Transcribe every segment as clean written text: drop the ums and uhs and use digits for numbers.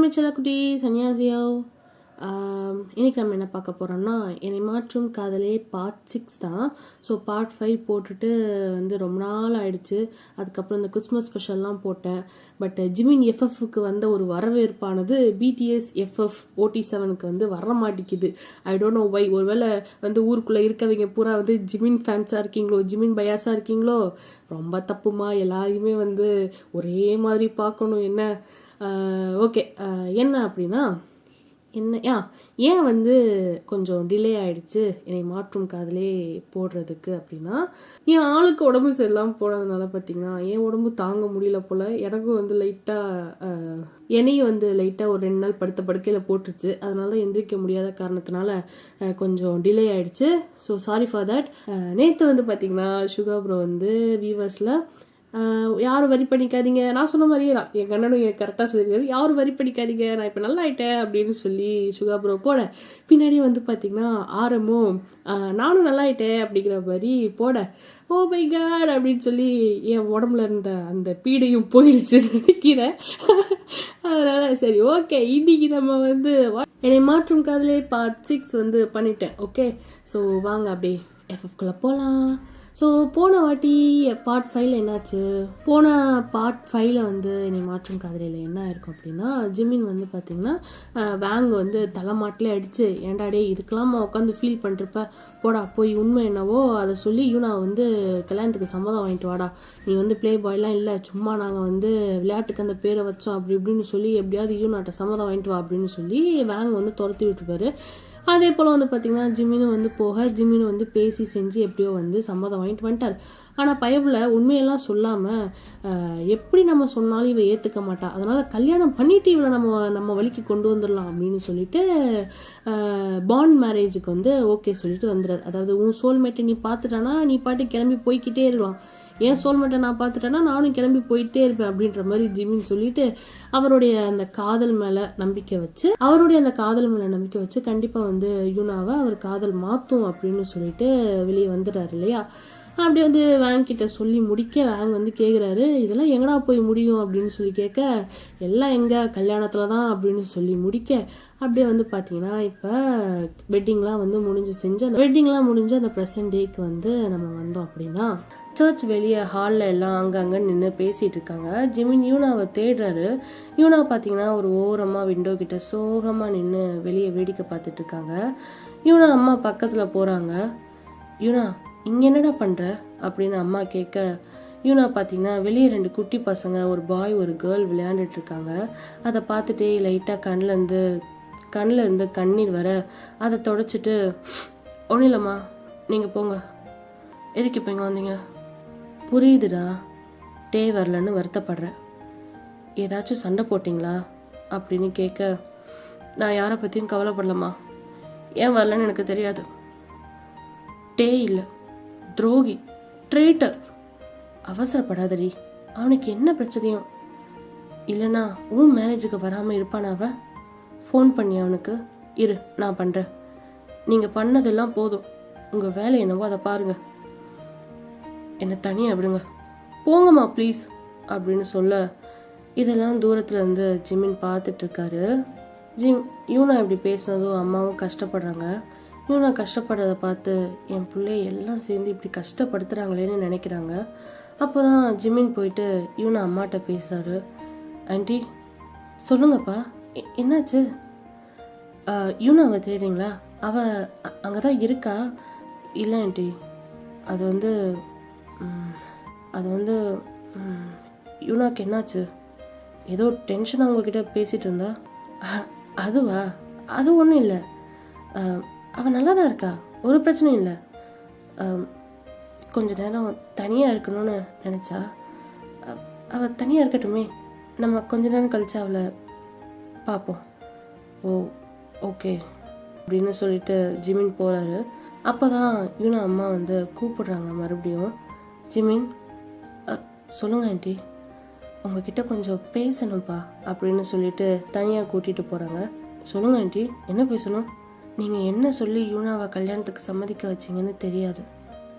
Hello செல்லக்குட்டீஸ், 안녕하세요. இன்றைக்கி நம்ம என்ன பார்க்க போகிறோம்னா என்னை மாற்றும் காதலே பார்ட் 6 தான். ஸோ பார்ட் 5 போட்டுட்டு ரொம்ப நாள் ஆயிடுச்சு. அதுக்கப்புறம் இந்த கிறிஸ்மஸ் ஸ்பெஷல்லாம் போட்டேன். பட் ஜிமின் எஃப்எஃப்க்கு வந்த ஒரு வரவேற்பானது பிடிஎஸ் எஃப்எஃப் OT7க்கு வர மாட்டேங்குது. I don't know why. ஒருவேளை ஊருக்குள்ளே இருக்கவங்க பூரா ஜிமின் ஃபேன்ஸாக இருக்கீங்களோ, ஜிமின் பயாஸாக இருக்கீங்களோ, ரொம்ப தப்புமா. எல்லாரையுமே ஒரே மாதிரி பார்க்கணும். என்ன ஓகே, என்ன அப்படின்னா ஏன் கொஞ்சம் டிலே ஆயிடுச்சு என்னை மாற்றும் காதலே போடுறதுக்கு அப்படின்னா, என் ஆளுக்கு உடம்பு சரியில்லாமல் போனதுனால பார்த்தீங்கன்னா என் உடம்பு தாங்க முடியல போல். எனக்கும் லைட்டாக என்னையும் லைட்டாக ஒரு 2 நாள் படுத்த படுக்கையில் போட்டுருச்சு. அதனால தான் எந்திரிக்க முடியாத காரணத்தினால கொஞ்சம் டிலே ஆயிடுச்சு. So sorry for that. நேற்று பார்த்தீங்கன்னா சுகா ப்ரோ வீவர்ஸில் யாரும் வரி பண்ணிக்காதீங்க, நான் சொன்ன மாதிரியே தான் என் கண்ணனும் எனக்கு கரெக்டாக சொல்லியிருக்காரு, யாரும் வரி பண்ணிக்காதீங்க, நான் இப்போ நல்லா ஆயிட்டேன் அப்படின்னு சொல்லி சுகா ப்ரோ போட, பின்னாடி பார்த்தீங்கன்னா ஆரம்பம் நானும் நல்லா ஆயிட்டேன் அப்படிங்கிற மாதிரி போட, ஓ மை காட் அப்படின்னு சொல்லி என் உடம்புல இருந்த அந்த பீடையும் போயிடுச்சு நினைக்கிறேன். அதனால சரி ஓகே, இன்னைக்கு நம்ம என்னை மாற்றும் காதலே பார்ட் 6 பண்ணிட்டேன். ஓகே, ஸோ வாங்க அப்படியே எஃப்எஃப்குள்ளே போகலாம். ஸோ போன வாட்டி பார்ட் 5ல் என்னாச்சு, போன பார்ட் 5ல் என்னை மாற்றும் காதலில் என்ன இருக்கும் அப்படின்னா, ஜிமின் பார்த்தீங்கன்னா வேங் தலைமாட்டிலே அடித்து, ஏண்டாடே இதுக்கெல்லாமா உட்காந்து ஃபீல் பண்ணிருப்ப, போடா போய் உண்மை என்னவோ அதை சொல்லி யூனா கல்யாணத்துக்கு சம்மதம் வாங்கிட்டு வாடா, நீ ப்ளே பாய்லாம் இல்லை, சும்மா நாங்கள் விளையாட்டுக்கு அந்த பேரை வச்சோம் அப்படி இப்படின்னு சொல்லி எப்படியாவது யூனாட்ட சம்மதம் வாங்கிட்டு வா அப்படின்னு சொல்லி வேங் துரத்தி விட்டுருப்பாரு. அதே போல் பார்த்தீங்கன்னா ஜிமினும் போக ஜிமினு பேசி செஞ்சு எப்படியோ சம்மதம் வாங்கிட்டு வந்துட்டார். ஆனால் பயவில் உண்மையெல்லாம் சொல்லாமல் எப்படி நம்ம சொன்னாலும் இவ ஏற்றுக்க மாட்டா, அதனால் கல்யாணம் பண்ணிட்டு இவளை நம்ம வழிக்கு கொண்டு வந்துடலாம் அப்படின்னு சொல்லிட்டு பாண்ட் மேரேஜுக்கு ஓகே சொல்லிட்டு வந்துடுறார். அதாவது உன் சோல்மேட்டை நீ பார்த்துட்டானா நீ பாட்டு கிளம்பி போய்கிட்டே இருக்கலாம், ஏன் சோல்மேட்டை நான் பார்த்துட்டேன்னா நானும் கிளம்பி போயிட்டே இருப்பேன் அப்படின்ற மாதிரி ஜிமின் சொல்லிட்டு அவருடைய அந்த காதல் மேலே நம்பிக்கை வச்சு கண்டிப்பாக யூனாவை அவர் காதல் மாற்றும் அப்படின்னு சொல்லிட்டு வெளியே வந்துடுறாரு இல்லையா. அப்படி வேங் கிட்ட சொல்லி முடிக்க வேங் கேட்குறாரு, இதெல்லாம் எங்கடா போய் முடியும் அப்படின்னு சொல்லி கேட்க, எல்லாம் எங்கே கல்யாணத்தில் தான் அப்படின்னு சொல்லி முடிக்க, அப்படியே பார்த்தீங்கன்னா இப்போ வெட்டிங்லாம் முடிஞ்சு அந்த ப்ரெசன்ட் டேக்கு நம்ம வந்தோம் அப்படின்னா, சர்ச் வெளியே ஹாலில் எல்லாம் அங்கங்கே நின்று பேசிகிட்டு இருக்காங்க. ஜிமின் யூனாவை தேடுறாரு. யூனா பார்த்தீங்கன்னா ஒரு ஓரமாக விண்டோ கிட்ட சோகமாக நின்று வெளியே வேடிக்கை பார்த்துட்டு இருக்காங்க. யூனா அம்மா பக்கத்தில் போகிறாங்க. யூனா இங்கே என்னடா பண்ணுற அப்படின்னு அம்மா கேட்க, யூனா பார்த்தீங்கன்னா வெளியே 2 குட்டி பசங்க, ஒரு பாய் ஒரு கேர்ள் விளையாண்டுட்டு இருக்காங்க. அதை பார்த்துட்டே லைட்டாக கண்ணில் இருந்து கண்ணீர் வர, அதை தொடச்சிட்டு, ஒன்றும் இல்லைம்மா நீங்கள் போங்க, எதுக்கு இப்போ இங்கே வந்தீங்க, புரியுதுடா டே வரலன்னு வருத்தப்படுறேன், ஏதாச்சும் சண்டை போட்டிங்களா அப்படின்னு கேட்க, நான் யாரை பற்றியும் கவலைப்படலம்மா, ஏன் வரலன்னு எனக்கு தெரியாது, டே இல்லை துரோகி ட்ரேட்டர், அவசரப்படாதடி, அவனுக்கு என்ன பிரச்சனையும் இல்லைனா உன் மேரேஜுக்கு வராமல் இருப்பான, அவன் ஃபோன் பண்ணி அவனுக்கு, இரு நான் பண்ணுறேன், நீங்கள் பண்ணதெல்லாம் போதும், உங்கள் வேலை என்னவோ அதை பாருங்கள், என்னை தனியாக விடுங்க, போங்கம்மா ப்ளீஸ் அப்படின்னு சொல்ல, இதெல்லாம் தூரத்தில் ஜிமின் பார்த்துட்டு இருக்காரு. யூனா இப்படி பேசினதும் அம்மாவும் கஷ்டப்படுறாங்க. யூனா கஷ்டப்படுறதை பார்த்து என் பிள்ளை எல்லாம் சேர்ந்து இப்படி கஷ்டப்படுத்துகிறாங்களேன்னு நினைக்கிறாங்க. அப்போ தான் ஜிமின் போயிட்டு யூனா அம்மாட்ட பேசுகிறாரு. ஆண்டி சொல்லுங்கப்பா, என்னாச்சு, யூனாவை தேடுறீங்களா, அவள் அங்கே தான் இருக்கா, இல்லை ஆண்டி அது யூனாக்கு என்னாச்சு, ஏதோ டென்ஷனாக அவங்கக்கிட்ட பேசிகிட்டு இருந்தா, அதுவா, அது ஒன்றும் இல்லை, அவள் நல்லா தான் இருக்கா, ஒரு பிரச்சனையும் இல்லை, கொஞ்ச நேரம் தனியாக இருக்கணும்னு நினச்சா, அவள் தனியாக இருக்கட்டுமே, நம்ம கொஞ்ச நேரம் கழிச்சு அவளை பார்ப்போம், ஓ ஓகே அப்படின்னு சொல்லிட்டு ஜிமின் போகிறாரு. அப்போ தான் யூனா அம்மா கூப்பிடுறாங்க மறுபடியும். ஜிமின் சொல்லுங்க ஆண்டி, உங்ககிட்ட கொஞ்சம் பேசணும்ப்பா அப்படின்னு சொல்லிட்டு தனியாக கூட்டிகிட்டு போகிறாங்க. சொல்லுங்க ஆண்டி, என்ன பேசணும், நீங்கள் என்ன சொல்லி யூனாவை கல்யாணத்துக்கு சம்மதிக்க வச்சிங்கன்னு தெரியாது,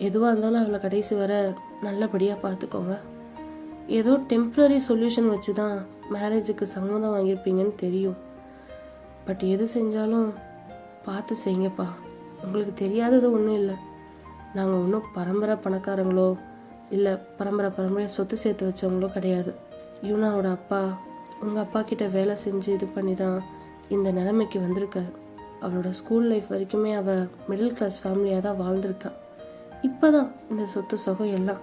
எதுவாக இருந்தாலும் அவளை கடைசி வர நல்லபடியாக பார்த்துக்கோங்க, ஏதோ டெம்ப்ரரி சொல்யூஷன் வச்சு தான் மேரேஜுக்கு சம்மதம் வாங்கியிருப்பீங்கன்னு தெரியும். பட் எது செஞ்சாலும் பார்த்து செய்யுங்கப்பா. உங்களுக்கு தெரியாதது ஒன்றும் இல்லை. நாங்கள் ஒன்றும் பரம்பரை பணக்காரங்களோ இல்லை பரம்பரை சொத்து சேர்த்து வச்சவங்களோ கிடையாது. யூனாவோட அப்பா உங்கள் அப்பா கிட்ட வேலை செஞ்சு இது பண்ணி தான் இந்த நிலைமைக்கு வந்திருக்காரு. அவளோட ஸ்கூல் லைஃப் வரைக்குமே அவள் மிடில் கிளாஸ் ஃபேமிலியாக தான் வாழ்ந்திருக்கா. இப்போ தான் இந்த சொத்து சுகம் எல்லாம்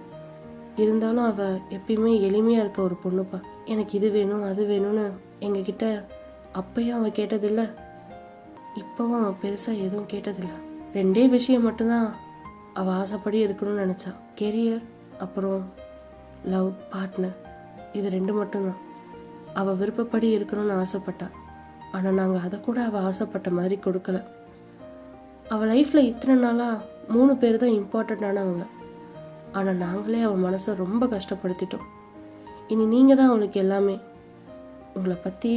இருந்தாலும் அவள் எப்பயுமே எளிமையாக இருக்க ஒரு பொண்ணுப்பா. எனக்கு இது வேணும் அது வேணும்னு எங்ககிட்ட அப்பயும் அவள் கேட்டதில்லை, இப்போவும் அவள் பெருசாக எதுவும் கேட்டதில்லை. 2 விஷயம் மட்டும்தான் அவள் ஆசைப்படி இருக்கணும்னு நினச்சா. கெரியர் அப்புறம் லவ் பார்ட்னர். இது 2 மட்டும்தான் அவள் விருப்பப்படி இருக்கணும்னு ஆசைப்பட்டா. ஆனால் நாங்கள் அதை கூட அவள் ஆசைப்பட்ட மாதிரி கொடுக்கல. அவள் லைஃப்பில் இத்தனை நாளாக 3 பேர் தான் இம்பார்ட்டண்ட்டானவங்க. ஆனால் நாங்களே அவள் மனசை ரொம்ப கஷ்டப்படுத்திட்டோம். இனி நீங்கள் தான் அவளுக்கு எல்லாமே. உங்களை பற்றி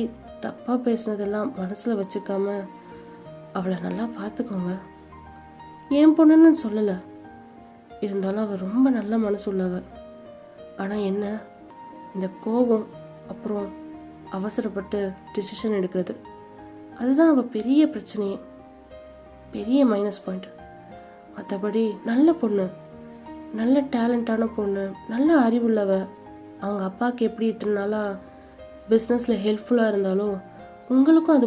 தப்பாக பேசுனதெல்லாம் மனசில் வச்சுக்காம அவளை நல்லா பார்த்துக்கோங்க. என் பொண்ணுன்னு சொல்லலை, இருந்தாலும் அவள் ரொம்ப நல்ல மனசு உள்ளவள். ஆனால் என்ன, இந்த கோபம் அப்புறம் அவசரப்பட்டு டிசிஷன் எடுக்கிறது, அதுதான் அவள் பெரிய பிரச்சனையே, பெரிய மைனஸ் பாயிண்ட். மற்றபடி நல்ல பொண்ணு, நல்ல டேலண்டான பொண்ணு, நல்ல அறிவுள்ளவ. அவங்க அப்பாவுக்கு எப்படி இத்தனை நாளாக பிஸ்னஸில் ஹெல்ப்ஃபுல்லாக இருந்தாலும் உங்களுக்கும் அது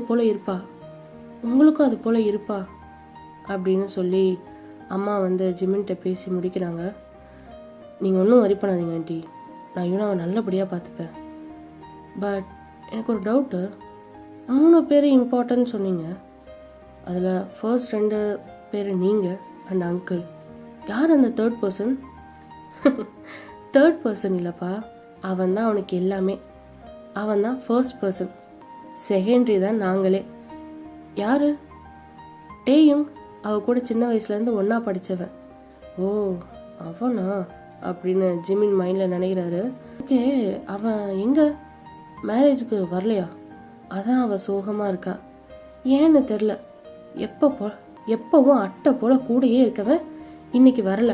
போல் இருப்பா அப்படின்னு சொல்லி அம்மா ஜிமின்கிட்ட பேசி முடிக்கிறாங்க. நீங்கள் ஒன்றும் வரி பண்ணாதீங்க ஆண்டி, நான் யூனாவை நல்லபடியாக பார்த்துப்பேன். பட் எனக்கு ஒரு டவுட்டு, 3 பேர் இம்பார்ட்டன்ட் சொன்னீங்க. அதில் ஃபர்ஸ்ட் 2 பேர் நீங்கள் அண்ட் அங்கிள். யார் அந்த தேர்ட் பர்சன்? தேர்ட் பர்சன் இல்லைப்பா, அவன் தான் அவனுக்கு எல்லாமே. அவன் தான் ஃபர்ஸ்ட் பர்சன், செகண்டரி தான் நாங்களே. யாரு? டேயும் அவ கூட சின்ன வயசுலேருந்து ஒன்றா படித்தவன். ஓ அவனா அப்படின்னு ஜிமின் மைண்டில் நினைக்கிறாரு. ஓகே, அவன் எங்கே மேரேஜுக்கு வரலையா? அதான் அவள் சோகமாக இருக்கா. ஏன்னு தெரில, எப்பவும் அட்டை போல் கூடயே இருக்கவன் இன்னைக்கு வரல.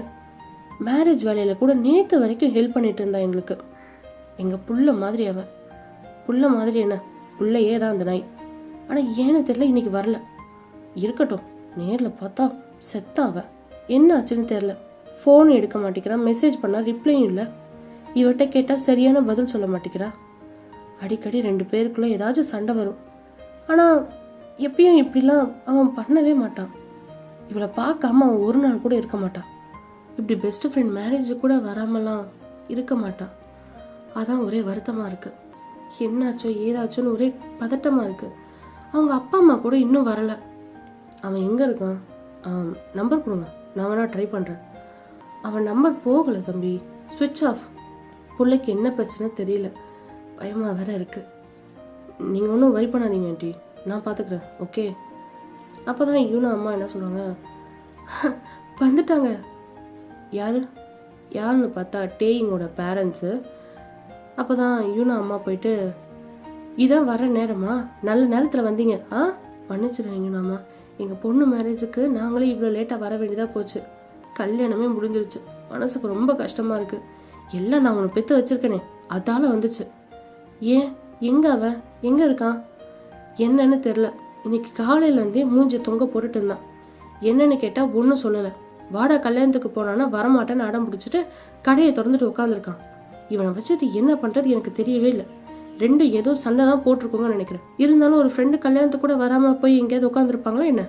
மேரேஜ் வேலையில் கூட நேற்று வரைக்கும் ஹெல்ப் பண்ணிட்டு இருந்தான் எங்களுக்கு. எங்கள் புள்ள மாதிரி அவன். புள்ள மாதிரி என்ன, புள்ளையே தான் அந்த நாய். ஆனால் ஏன்னு தெரியல இன்னைக்கு வரல. இருக்கட்டும், நேரில் பார்த்தா செத்தான் அவன். என்ன ஆச்சுன்னு தெரில. ஃபோன் எடுக்க மாட்டேங்கிறான், மெசேஜ் பண்ணால் ரிப்ளையும் இல்லை. இவட்ட கேட்டால் சரியான பதில் சொல்ல மாட்டேங்கிறா. அடிக்கடி 2 பேருக்குள்ளே ஏதாச்சும் சண்டை வரும். ஆனால் எப்பயும் இப்படிலாம் அவன் பண்ணவே மாட்டான். இவளை பார்க்காம அவன் ஒரு நாள் கூட இருக்க மாட்டான். இப்படி பெஸ்ட் ஃப்ரெண்ட் மேரேஜு கூட வராமலாம் இருக்க மாட்டான். அதான் ஒரே வருத்தமாக இருக்குது. என்னாச்சோ ஏதாச்சோன்னு ஒரே பதட்டமாக இருக்குது. அவங்க அப்பா அம்மா கூட இன்னும் வரலை. அவன் எங்கே இருக்கான்? நம்பர் கொடுங்க, நான் வேணா ட்ரை பண்ணுறேன். அவன் நம்பர் போகலை தம்பி, ஸ்விட்ச் ஆஃப். பிள்ளைக்கு என்ன பிரச்சனை தெரியல, பயமாக வேற இருக்குது. நீங்கள் ஒன்றும் வரி பண்ணாதீங்க ஆண்டி, நான் பார்த்துக்கிறேன், ஓகே? அப்போ தான் யூனா அம்மா என்ன சொல்கிறாங்க, வந்துட்டாங்க. யாருன்னு பார்த்தா டேயிங்கோட பேரண்ட்ஸு. அப்போ தான் யூனா அம்மா போயிட்டு, இதான் வர நேரமா, நல்ல நேரத்தில் வந்தீங்க. மன்னிச்சிடுறேன் யூனா அம்மா, எங்கள் பொண்ணு மேரேஜுக்கு நாங்களே இவ்வளோ லேட்டாக வர வேண்டியதாக போச்சு. கல்யாணமே முடிஞ்சிருச்சு, மனசுக்கு ரொம்ப கஷ்டமாக இருக்குது. எல்லாம் நான் உன்னை பெற்று வச்சிருக்கேனே, அதால் வந்துச்சு. ஏன், அவன் எங்கே இருக்கான்? என்னன்னு தெரில. இன்னைக்கு காலையிலேருந்தே மூஞ்சி தொங்க போட்டுட்டு இருந்தான். என்னன்னு கேட்டால் ஒன்றும் சொல்லலை. வாடா கல்யாணத்துக்கு போனான்னா வரமாட்டேன்னு அடம் பிடிச்சிட்டு கடையை திறந்துட்டு உட்காந்துருக்கான். இவனை வச்சுட்டு என்ன பண்ணுறது எனக்கு தெரியவே இல்லை. 2 ஏதோ சண்டை தான் போட்டிருக்கோங்கன்னு நினைக்கிறேன். இருந்தாலும் ஒரு ஃப்ரெண்டு கல்யாணத்துக்கு கூட வராமல் போய் எங்கேயாவது உட்காந்துருப்பாங்களா என்ன?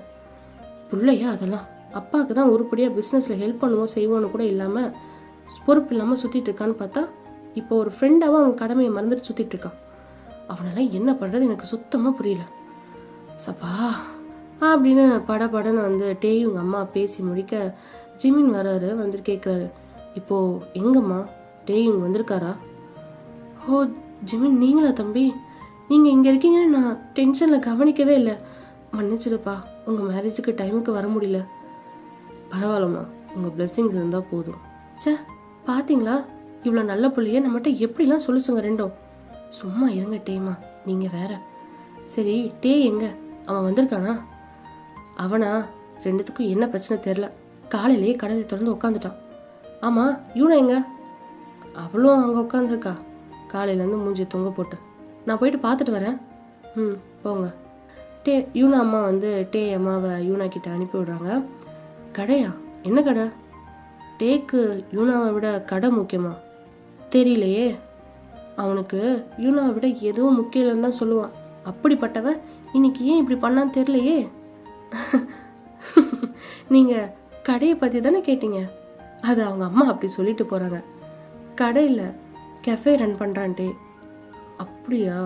பிள்ளையா அதெல்லாம்? அப்பாவுக்கு தான் உருப்படியாக பிஸ்னஸில் ஹெல்ப் பண்ணுவோம் செய்வோன்னு கூட இல்லாமல் பொறுப்பு இல்லாமல் சுற்றிட்டு இருக்கான்னு பார்த்தா இப்போ ஒரு ஃப்ரெண்டாகவும் அவன் கடமையை மறந்துட்டு சுற்றிட்டு இருக்கான். அவனால என்ன பண்ணுறது எனக்கு சுத்தமாக புரியல. சப்பா அப்படின்னு படன்னு டேயும் அம்மா பேசி முடிக்க ஜிமின் வராரு. கேட்குறாரு, இப்போது எங்கம்மா டேயும் வந்திருக்காரா? ஓ ஜிமின், நீங்களா தம்பி? நீங்கள் இங்கே இருக்கீங்கன்னு நான் டென்ஷனில் கவனிக்கவே இல்லை. மன்னிச்சிடுப்பா, உங்கள் மேரேஜுக்கு டைமுக்கு வர முடியல. பரவாயில்லம்மா, உங்கள் பிளெஸ்ஸிங்ஸ் இருந்தால் போதும். பார்த்தீங்களா, இவ்வளோ நல்ல பிள்ளைய நம்மகிட்ட எப்படிலாம் சொல்லிச்சுங்க 2. சும்மா இருங்க டேமா, நீங்கள் வேற. சரி, டே எங்க? அவன் வந்திருக்கானா? அவனா? 2த்துக்கும் என்ன பிரச்சனை தெரில, காலையிலேயே கடையை திறந்து உட்காந்துட்டான். ஆமாம், யூனா எங்க? அவளும் அங்கே உட்காந்துருக்கா காலையிலேருந்து மூஞ்சி தொங்க போட்டு. நான் போயிட்டு பார்த்துட்டு வரேன். போங்க. யூனா அம்மா வந்து அம்மாவை யூனா கிட்ட அனுப்பி விடுறாங்க. கடையா? என்ன கடை? டேக்கு யூனாவை விட கடை முக்கியமா? தெரியலையே. அவனுக்கு யூனாவை விட எதுவும் முக்கியம் இல்லைன்னு தான் சொல்லுவான். அப்படிப்பட்டவன் இன்னைக்கு ஏன் இப்படி பண்ணான்னு தெரியலையே. நீங்கள் கடையை பற்றி தானே கேட்டீங்க? அது அவங்க அம்மா அப்படி சொல்லிட்டு போகிறாங்க. கடையில் கெஃபே ரன் பண்ணுறான்ட்டே. அப்படியா?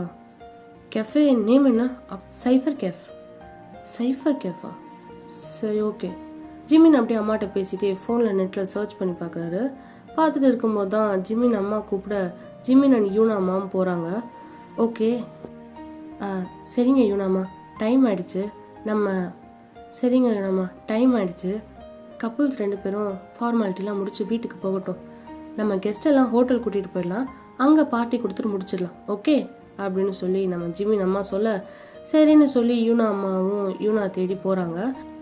கெஃபே நேம் என்ன? சைஃபர் கேஃபா? சரி, ஓகே. ஜிமின் அப்படியே அம்மாட்ட பேசிட்டு ஃபோனில் நெட்டில் சர்ச் பண்ணி பார்க்குறாரு. பார்த்துட்டு இருக்கும்போது தான் ஜிமின் அம்மா கூப்பிட ஜிமின் அண்ட் யூனா அம்மாவும் போகிறாங்க. ஓகே, சரிங்க யூனாம்மா, டைம் ஆயிடுச்சு. சரிங்க யூனாம்மா, டைம் ஆயிடுச்சு. கப்புள்ஸ் 2 பேரும் ஃபார்மாலிட்டிலாம் முடிச்சு வீட்டுக்கு போகட்டும். நம்ம கெஸ்டெல்லாம் ஹோட்டல் கூட்டிகிட்டு போயிடலாம். அங்கே பார்ட்டி கொடுத்துட்டு முடிச்சிடலாம். ஓகே அப்படின்னு சொல்லி நம்ம ஜிமின் அம்மா சொல்ல சரின்னு சொல்லி யூனா அம்மாவும் யூனா தேடி போகிறாங்க.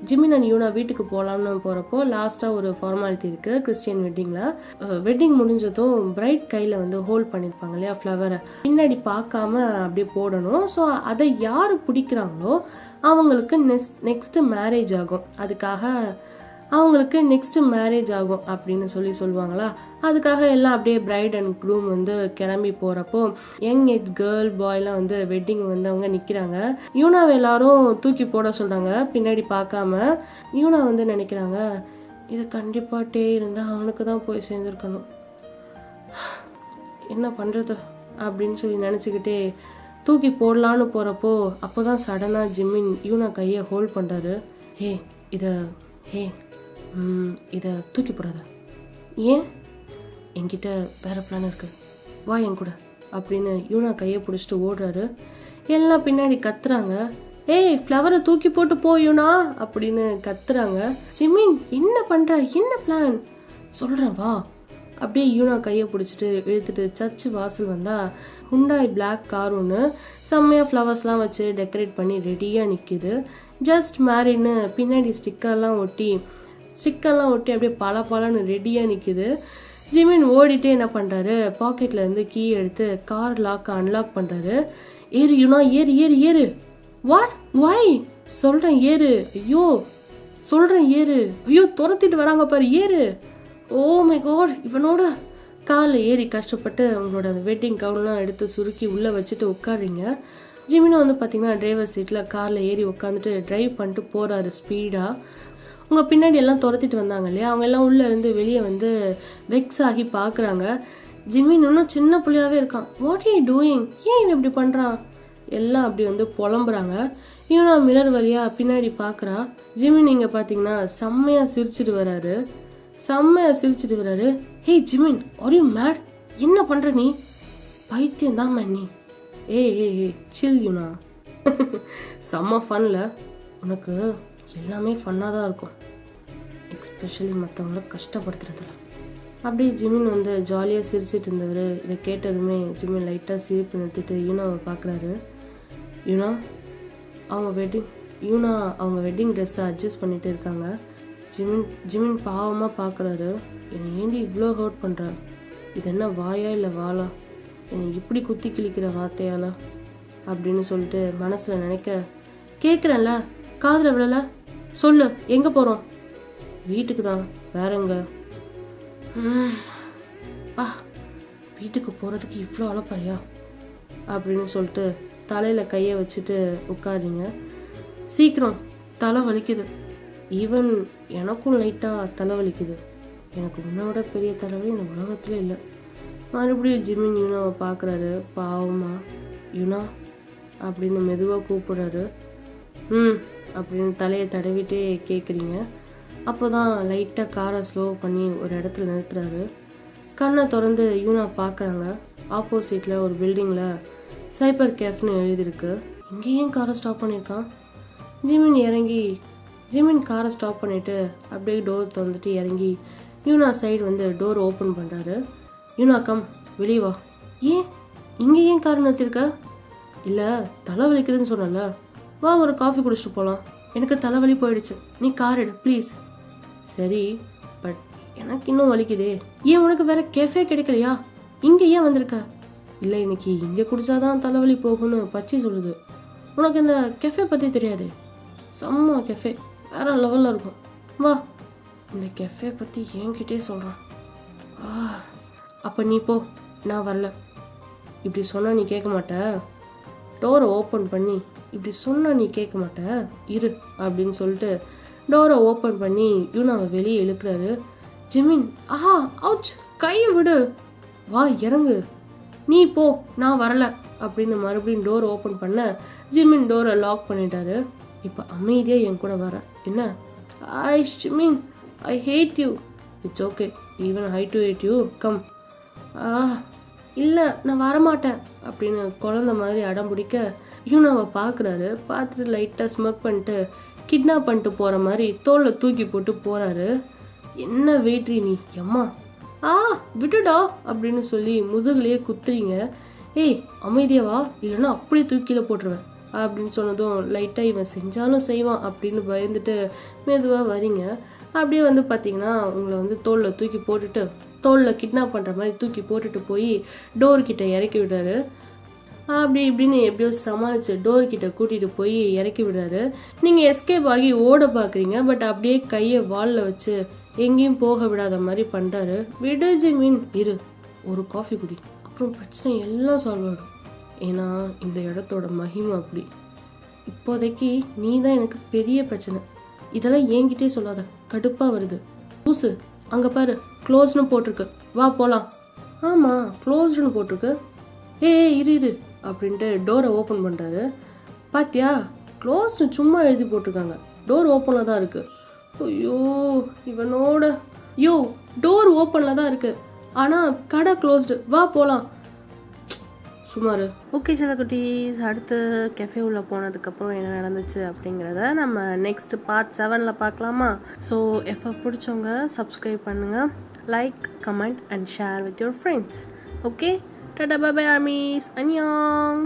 ஜிமின் அண்ட் யூனா வீட்டுக்கு போகலான்னு போகிறப்போ லாஸ்ட்டாக ஒரு ஃபார்மாலிட்டி இருக்குது கிறிஸ்டியன் வெட்டிங்கில். வெட்டிங் முடிஞ்சதும் பிரைட் கையில் வந்து ஹோல்ட் பண்ணியிருப்பாங்க இல்லையா ஃப்ளவரை, பின்னாடி பார்க்காம அப்படியே போடணும். ஸோ அதை யார் பிடிக்கிறாங்களோ அவங்களுக்கு நெக்ஸ்ட் மேரேஜ் ஆகும். அவங்களுக்கு நெக்ஸ்ட் மேரேஜ் ஆகும் அப்படின்னு சொல்லுவாங்களா. அதுக்காக எல்லாம் அப்படியே பிரைட் அண்ட் க்ரூம் வந்து கிளம்பி போகிறப்போ யங் ஏஜ் கேர்ள் பாய்லாம் வந்து வெட்டிங் வந்து அவங்க நிற்கிறாங்க. யூனாவை எல்லாரும் தூக்கி போட சொல்கிறாங்க பின்னாடி பார்க்காம. யூனா வந்து நினைக்கிறாங்க, இது கண்டிப்பாக இருந்தால் அவனுக்கு தான் போய் சேர்ந்துருக்கணும், என்ன பண்ணுறது அப்படின்னு சொல்லி நினச்சிக்கிட்டே தூக்கி போடலான்னு போகிறப்போ அப்போ தான் சடனாக ஜிமின் யூனா கையை ஹோல்ட் பண்ணுறாரு. இதை தூக்கி போடாத. ஏன்? என்கிட்ட வேற பிளான் இருக்கு, வா என் கூட அப்படின்னு யூனா கையை பிடிச்சிட்டு ஓடுறாரு. எல்லாம் பின்னாடி கத்துறாங்க, ஃப்ளவரை தூக்கி போட்டு போ யூனா அப்படின்னு கத்துறாங்க. ஜிமின் என்ன பண்ற, என்ன பிளான் சொல்றேன் வா. அப்படியே யூனா கையை பிடிச்சிட்டு இழுத்துட்டு சர்ச்சு வாசல் வந்தா ஹுண்டாய் பிளாக் கார் ஒன்று செம்மையாக ஃப்ளவர்ஸ்லாம் வச்சு டெக்கரேட் பண்ணி ரெடியாக நிற்கிது. ஜஸ்ட் மேரின்னு பின்னாடி ஸ்டிக்கர்லாம் ஒட்டி அப்படியே பலன்னு ரெடியாக நிற்கிது. ஜிமின் ஓடிட்டே என்ன பண்ணுறாரு, பாக்கெட்டில் இருந்து கீ எடுத்து கார் அன்லாக் பண்ணுறாரு. ஏறு யூனா, ஏறு. வாட்? வை? சொல்கிறேன் ஏறு. ஐயோ துரத்திட்டு வராங்க பாரு, ஏறு. ஓ மை காட், இவனோட காலில் ஏறி கஷ்டப்பட்டு அவங்களோட அந்த வெட்டிங் கவுன்லாம் எடுத்து சுருக்கி உள்ளே வச்சுட்டு உட்காடுறீங்க. ஜிமினும் வந்து பார்த்தீங்கன்னா டிரைவர் சீட்டில் காரில் ஏறி உட்காந்துட்டு டிரைவ் பண்ணிட்டு போகிறாரு ஸ்பீடாக. உங்கள் பின்னாடி எல்லாம் துரத்திட்டு வந்தாங்க இல்லையா, அவங்க எல்லாம் உள்ளே இருந்து வெளியே வந்து வெக்ஸ் ஆகி பார்க்குறாங்க. ஜிமின் இன்னும் சின்ன பிள்ளையாவே இருக்கான். What are you doing? ஏன் இவன் இப்படி பண்ணுறான்? எல்லாம் அப்படி வந்து புலம்புறாங்க. யூனா மிரர் வழியாக பின்னாடி பார்க்குறா. ஜிமின் இங்கே பார்த்தீங்கன்னா செம்மையாக சிரிச்சிட்டு வராரு. ஹே ஜிமின், ஆர் யூ மேட்? என்ன பண்ணுற நீ? பைத்தியம் தான் நீ. ஏய் சில் யூனா. செம்ம ஃபன்ல. உனக்கு எல்லாமே ஃபன்னாக தான் இருக்கும், எக்ஸ்பெஷலி மற்றவங்கள கஷ்டப்படுத்துறதுல. அப்படியே ஜிமின் வந்து ஜாலியாக சிரிச்சிட்டு இருந்தவர் இதை கேட்டதுமே ஜிமின் லைட்டாக சிரிப்பு நிறுத்திட்டு யூனாவை பார்க்குறாரு. யூனா அவங்க வெட்டிங் ட்ரெஸ்ஸை அட்ஜஸ்ட் பண்ணிட்டு இருக்காங்க. ஜிமின் பாவமாக பார்க்குறாரு. என்னை ஏண்டி இவ்வளோ ஹர்ட் பண்ணுறா? இது என்ன வாயா இல்லை வாளா? என்னை இப்படி குத்தி கிழிக்கிற வார்த்தையால அப்படின்னு சொல்லிட்டு மனசில் நினைக்க, கேட்குறேன்ல காதில் விழல, சொல்லு எங்கே போகிறோம்? வீட்டுக்கு தான், வேற எங்க? வீட்டுக்கு போகிறதுக்கு இவ்வளோ அழப்பாரியா அப்படின்னு சொல்லிட்டு தலையில் கையை வச்சுட்டு உட்காருங்க. சீக்கிரம், தலை வலிக்குது. ஈவன் எனக்கும் லைட்டாக தலை வலிக்குது. எனக்கு உன்னோட பெரிய தலைவலி இந்த உலகத்துல இல்லை. மறுபடியும் ஜிமின் யூனாவை பார்க்குறாரு. பாவமா யூனா அப்படின்னு மெதுவாக கூப்பிடுறாரு. அப்படின்னு தலையை தடவிட்டே கேட்குறீங்க. அப்போ தான் லைட்டாக காரை ஸ்லோ பண்ணி ஒரு இடத்துல நிறுத்துறாரு. கண்ணை திறந்து யூனா பார்க்குறாங்க. ஆப்போசிட்டில் ஒரு பில்டிங்கில் சைபர் கேஃப்னு எழுதியிருக்கு. இங்கேயும் காரை ஸ்டாப் பண்ணியிருக்கான். ஜிமின் காரை ஸ்டாப் பண்ணிவிட்டு அப்படியே டோர் திறந்துட்டு இறங்கி யூனா சைடு வந்து டோர் ஓப்பன் பண்ணுறாரு. யூனா கம், வெளியே வா. இங்கே ஏன் கார் நிறுத்திருக்க? இல்லை தலை வலிக்குதுன்னு சொன்னல, வா ஒரு காஃபி குடிச்சிட்டு போகலாம். எனக்கு தலைவலி போயிடுச்சு, நீ கார் எடு ப்ளீஸ். சரி, பட் எனக்கு இன்னும் வலிக்குதே. ஏன் உனக்கு வேற கேஃபே கிடைக்கலையா? இங்கே ஏன் வந்திருக்க? இல்லை, இன்னைக்கு இங்கே குடிச்சாதான் தலைவலி போகும்னு பச்சி சொல்லுது. உனக்கு இந்த கெஃபே பற்றி தெரியாது, செம்ம கெஃபே, வேற லெவலில் இருக்கும், வா. இந்த கெஃபே பற்றி என்கிட்டே சொல்கிறான். அப்போ நீ போ, நான் வரல. இப்படி சொன்னால் நீ கேட்க மாட்ட. டோரை ஓப்பன் பண்ணி இப்படி சொன்னால் நீ கேட்க மாட்ட, இரு அப்படின்னு சொல்லிட்டு டோரை ஓப்பன் பண்ணி யூனாவை வெளியே இழுக்கிறாரு. ஜிமின், அவுச், கையை விடு, வா இறங்கு, நீ போ, நான் வரல அப்படின்னு மறுபடியும் டோர் ஓப்பன் பண்ண ஜிமின் டோரை லாக் பண்ணிட்டாரு. இப்போ அமைதியாக என் கூட வர என்ன? Jimin, I hate you. It's okay, even I too hate you, come. இல்லை, நான் வரமாட்டேன் அப்படின்னு குழந்த மாதிரி அடம் பிடிக்க யூனாவை பார்க்குறாரு. பார்த்துட்டு லைட்டாக ஸ்மக் பண்ணிட்டு கிட்னாப் பண்ணிட்டு போகிற மாதிரி தோளில் தூக்கி போட்டு போகிறாரு. என்ன வெயிட்ரி நீ, எம்மா, விட்டுடா அப்படின்னு சொல்லி முதுகுலையே குத்துறீங்க. ஏய் அமைதியாவா, இல்லைன்னா அப்படியே தூக்கில போட்டுருவேன் அப்படின்னு சொன்னதும் லைட்டாக இவன் செஞ்சாலும் செய்வான் அப்படின்னு பயந்துட்டு மெதுவாக வரீங்க. அப்படியே வந்து பார்த்தீங்கன்னா உங்களை வந்து தோளில் தூக்கி போட்டுட்டு தோளில் கிட்னாப் பண்ணுற மாதிரி தூக்கி போட்டுட்டு போய் டோர்கிட்ட இறக்கி விடுறாரு. அப்படி இப்படின்னு எப்படியோ சமாளித்து டோர்கிட்ட கூட்டிகிட்டு போய் இறக்கி விடுறாரு. நீங்கள் எஸ்கேப் ஆகி ஓட பார்க்குறீங்க, பட் அப்படியே கையை வாலில் வச்சு எங்கேயும் போக விடாத மாதிரி பண்ணுறாரு. விடு ஜிமின், இரு, ஒரு காஃபி குடி, அப்புறம் பிரச்சனை எல்லாம் சால்வ் ஆகும். ஏன்னா இந்த இடத்தோட மகிமை அப்படி. இப்போதைக்கு நீ தான் எனக்கு பெரிய பிரச்சனை, இதெல்லாம் என்கிட்டே சொல்லாத, கடுப்பாக வருது. பூசு, அங்கே பாரு, க்ளோஸ்னு போட்டிருக்கு, வா போகலாம். ஆமாம், க்ளோஸ்டுன்னு போட்டிருக்கு. இரு இரு அப்படின்ட்டு டோரை ஓப்பன் பண்ணுறாரு. பாத்தியா, க்ளோஸ்னு சும்மா எழுதி போட்டிருக்காங்க, டோர் ஓப்பனில் தான் இருக்குது. ஐயோ இவனோட, டோர் ஓப்பனில் தான் இருக்குது, ஆனால் கடை க்ளோஸ்டு, வா போகலாம். சுமார். ஓகே செல்லக்குட்டீஸ், அடுத்து கெஃபே உள்ள போனதுக்கப்புறம் என்ன நடந்துச்சு அப்படிங்கிறத நம்ம நெக்ஸ்ட் பார்ட் 7ல் பார்க்கலாமா? ஸோ எஃப்எஃப் பிடிச்சவங்க சப்ஸ்கிரைப் பண்ணுங்கள், like, comment and share with your friends. Okay, tata, bye bye armies, அன்யாங்.